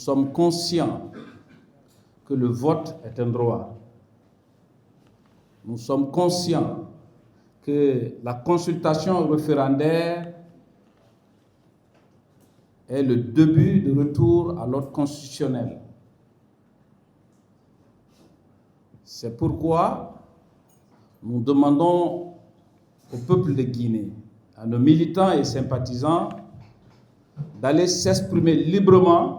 Nous sommes conscients que le vote est un droit. Nous sommes conscients que la consultation référendaire est le début de retour à l'ordre constitutionnel. C'est pourquoi nous demandons au peuple de Guinée, à nos militants et sympathisants, d'aller s'exprimer librement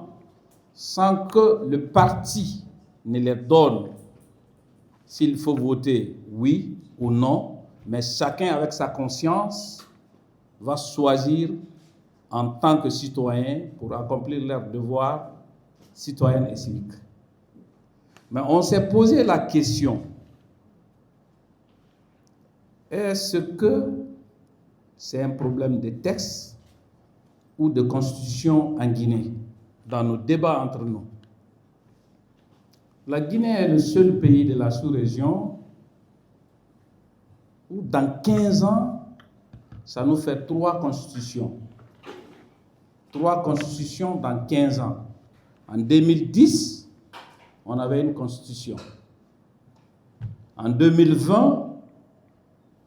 sans que le parti ne leur donne s'il faut voter oui ou non, mais chacun avec sa conscience va choisir en tant que citoyen pour accomplir leurs devoirs citoyens et civiques. Mais on s'est posé la question, est-ce que c'est un problème de texte ou de constitution en Guinée, dans nos débats entre nous? La Guinée est le seul pays de la sous-région où dans 15 ans, ça nous fait 3 constitutions. 3 constitutions dans 15 ans. En 2010, on avait une constitution. En 2020,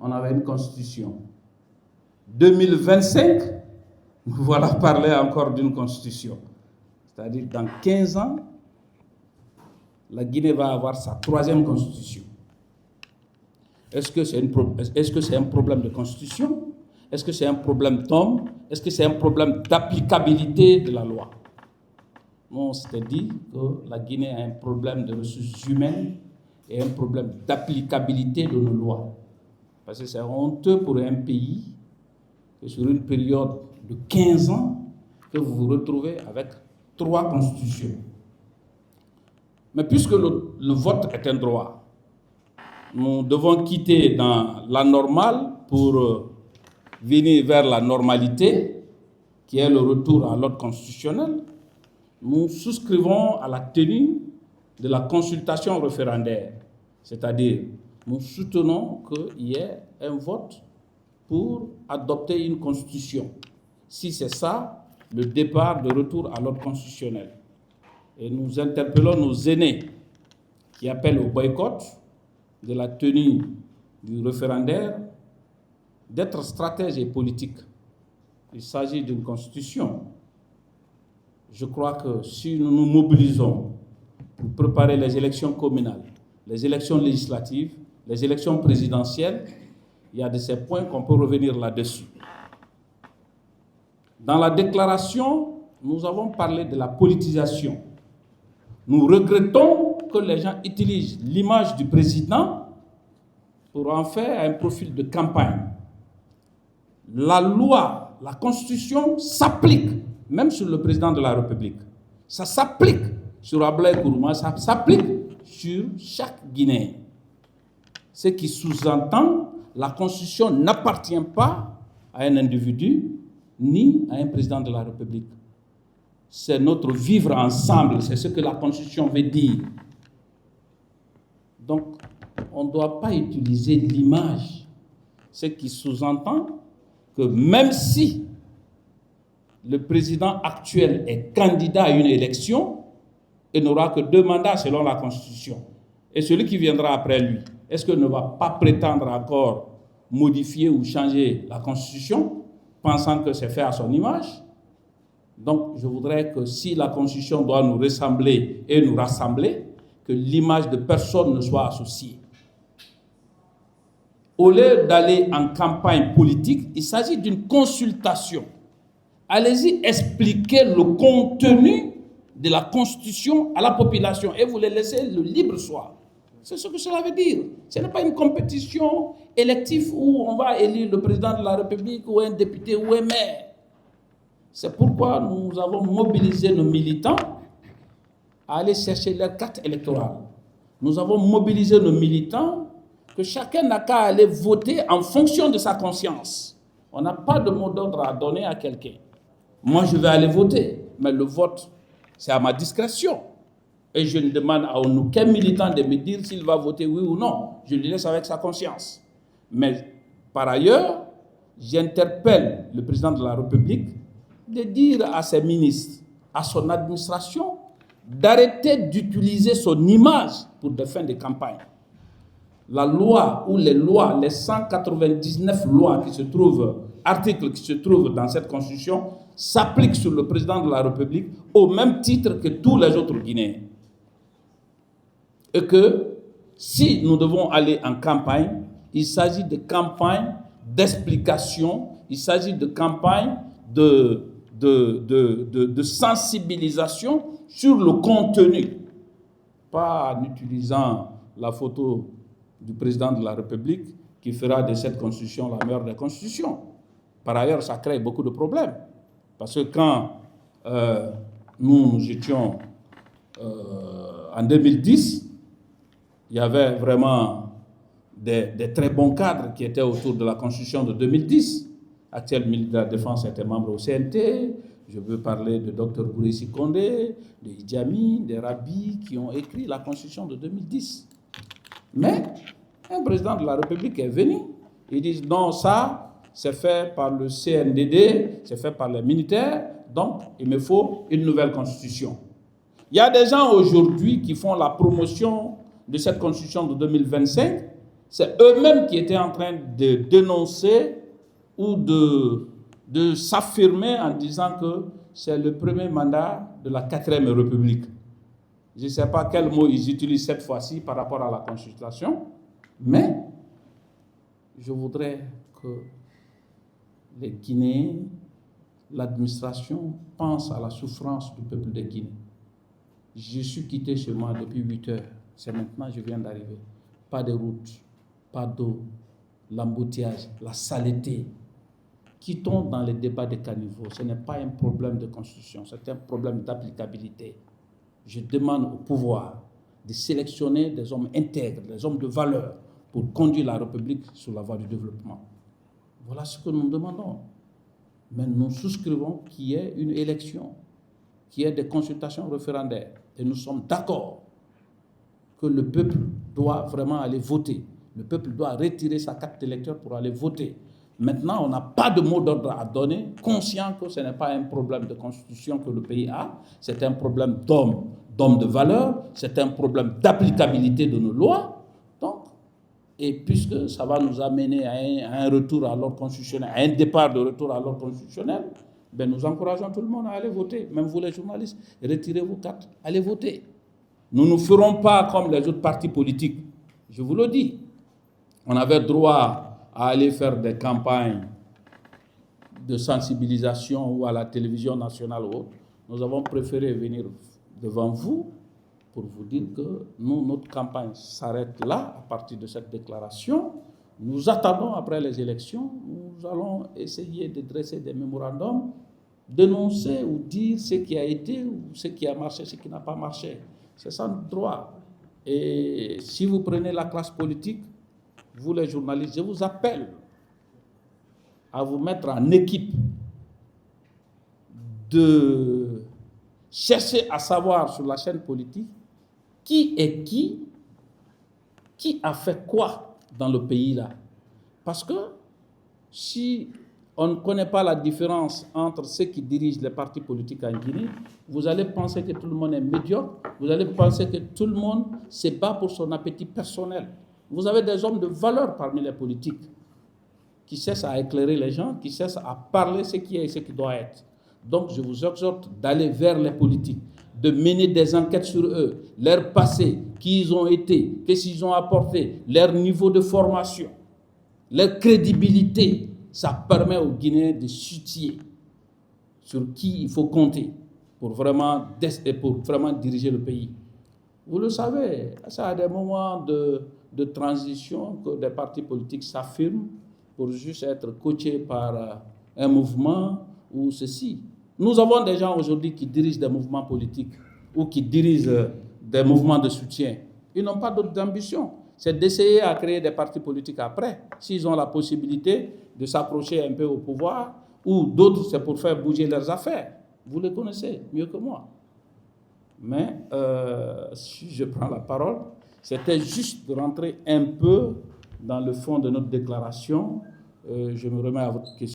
on avait une constitution. 2025, nous voilà parler encore d'une constitution. C'est-à-dire dans 15 ans, la Guinée va avoir sa 3e constitution. Est-ce que c'est un problème de constitution? Est-ce que c'est un problème d'homme? Est-ce que c'est un problème d'applicabilité de la loi? On s'était dit que la Guinée a un problème de ressources humaines et un problème d'applicabilité de nos lois. Parce que c'est honteux pour un pays que sur une période de 15 ans, que vous vous retrouvez avec 3 constitutions. Mais puisque le vote est un droit, nous devons quitter dans l'anormal pour venir vers la normalité, qui est le retour à l'ordre constitutionnel. Nous souscrivons à la tenue de la consultation référendaire, c'est-à-dire nous soutenons qu'il y ait un vote pour adopter une constitution. Si c'est ça, le départ de retour à l'ordre constitutionnel. Et nous interpellons nos aînés qui appellent au boycott de la tenue du référendaire d'être stratèges et politiques. Il s'agit d'une constitution. Je crois que si nous nous mobilisons pour préparer les élections communales, les élections législatives, les élections présidentielles, il y a de ces points qu'on peut revenir là-dessus. Dans la déclaration, nous avons parlé de la politisation. Nous regrettons que les gens utilisent l'image du président pour en faire un profil de campagne. La loi, la constitution s'applique même sur le président de la République. Ça s'applique sur Ablaye Kourouma, ça s'applique sur chaque Guinéen. Ce qui sous-entend, la constitution n'appartient pas à un individu ni à un président de la République. C'est notre vivre ensemble, c'est ce que la Constitution veut dire. Donc, on ne doit pas utiliser l'image, ce qui sous-entend que même si le président actuel est candidat à une élection, il n'aura que 2 mandats selon la Constitution. Et celui qui viendra après lui, est-ce qu'il ne va pas prétendre encore modifier ou changer la Constitution, pensant que c'est fait à son image? Donc, je voudrais que si la Constitution doit nous ressembler et nous rassembler, que l'image de personne ne soit associée. Au lieu d'aller en campagne politique, il s'agit d'une consultation. Allez-y expliquer le contenu de la Constitution à la population et vous les laissez le libre choix. C'est ce que cela veut dire. Ce n'est pas une compétition élective où on va élire le président de la République ou un député ou un maire. C'est pourquoi nous avons mobilisé nos militants à aller chercher leur carte électorale. Nous avons mobilisé nos militants que chacun n'a qu'à aller voter en fonction de sa conscience. On n'a pas de mot d'ordre à donner à quelqu'un. Moi, je vais aller voter, mais le vote, c'est à ma discrétion. Et je ne demande à aucun militant de me dire s'il va voter oui ou non. Je le laisse avec sa conscience. Mais par ailleurs, j'interpelle le président de la République de dire à ses ministres, à son administration, d'arrêter d'utiliser son image pour des fins de campagne. La loi ou les lois, les 199 lois qui se trouvent, articles qui se trouvent dans cette constitution, s'appliquent sur le président de la République au même titre que tous les autres Guinéens. Et que si nous devons aller en campagne, il s'agit de campagne d'explication, il s'agit de campagne de sensibilisation sur le contenu, pas en utilisant la photo du président de la République qui fera de cette constitution la meilleure des constitutions. Par ailleurs, ça crée beaucoup de problèmes. Parce que quand nous étions en 2010, il y avait vraiment des très bons cadres qui étaient autour de la constitution de 2010. Actuel ministre de la Défense était membre au CNT. Je veux parler de Dr Bourissi Condé, de Idi Amin, des Rabi qui ont écrit la constitution de 2010. Mais un président de la République est venu, ils disent non, ça, c'est fait par le CNDD, c'est fait par les militaires, donc il me faut une nouvelle constitution. Il y a des gens aujourd'hui qui font la promotion de cette constitution de 2025, c'est eux-mêmes qui étaient en train de dénoncer ou de s'affirmer en disant que c'est le premier mandat de la 4e République. Je ne sais pas quel mot ils utilisent cette fois-ci par rapport à la Constitution, mais je voudrais que les Guinéens, l'administration, pensent à la souffrance du peuple de Guinée. Je suis quitté chez moi depuis 8 heures. C'est maintenant que je viens d'arriver. Pas de route, pas d'eau, l'embouteillage, la saleté. Quittons dans les débats de caniveau. Ce n'est pas un problème de constitution, c'est un problème d'applicabilité. Je demande au pouvoir de sélectionner des hommes intègres, des hommes de valeur pour conduire la République sur la voie du développement. Voilà ce que nous demandons. Mais nous souscrivons qu'il y ait une élection, qu'il y ait des consultations référendaires. Et nous sommes d'accord que le peuple doit vraiment aller voter. Le peuple doit retirer sa carte d'électeur pour aller voter. Maintenant, on n'a pas de mot d'ordre à donner, conscient que ce n'est pas un problème de constitution que le pays a, c'est un problème d'hommes de valeur, c'est un problème d'applicabilité de nos lois. Donc, et puisque ça va nous amener à un retour à l'ordre constitutionnel, à un départ de retour à l'ordre constitutionnel, ben nous encourageons tout le monde à aller voter. Même vous les journalistes, retirez vos cartes, allez voter. Nous ne ferons pas comme les autres partis politiques. Je vous le dis, on avait droit à aller faire des campagnes de sensibilisation ou à la télévision nationale ou autre. Nous avons préféré venir devant vous pour vous dire que nous, notre campagne s'arrête là, à partir de cette déclaration. Nous attendons après les élections, nous allons essayer de dresser des mémorandums, dénoncer ou dire ce qui a été, ou ce qui a marché, ce qui n'a pas marché. C'est ça notre droit. Et si vous prenez la classe politique, vous les journalistes, je vous appelle à vous mettre en équipe, de chercher à savoir sur la chaîne politique qui est qui a fait quoi dans le pays là. Parce que si on ne connaît pas la différence entre ceux qui dirigent les partis politiques en Guinée, vous allez penser que tout le monde est médiocre, vous allez penser que tout le monde se bat pour son appétit personnel. Vous avez des hommes de valeur parmi les politiques qui cessent à éclairer les gens, qui cessent à parler ce qui est et ce qui doit être. Donc, je vous exhorte d'aller vers les politiques, de mener des enquêtes sur eux, leur passé, qui ils ont été, qu'est-ce qu'ils ont apporté, leur niveau de formation, leur crédibilité. Ça permet aux Guinéens de situer sur qui il faut compter pour vraiment diriger le pays. Vous le savez, ça a des moments de transition que des partis politiques s'affirment pour juste être coachés par un mouvement ou ceci. Nous avons des gens aujourd'hui qui dirigent des mouvements politiques ou qui dirigent des mouvements de soutien. Ils n'ont pas d'autres ambitions. C'est d'essayer à créer des partis politiques après, s'ils ont la possibilité de s'approcher un peu au pouvoir, ou d'autres, c'est pour faire bouger leurs affaires. Vous les connaissez mieux que moi. Mais si je prends la parole, c'était juste de rentrer un peu dans le fond de notre déclaration. Je me remets à votre question.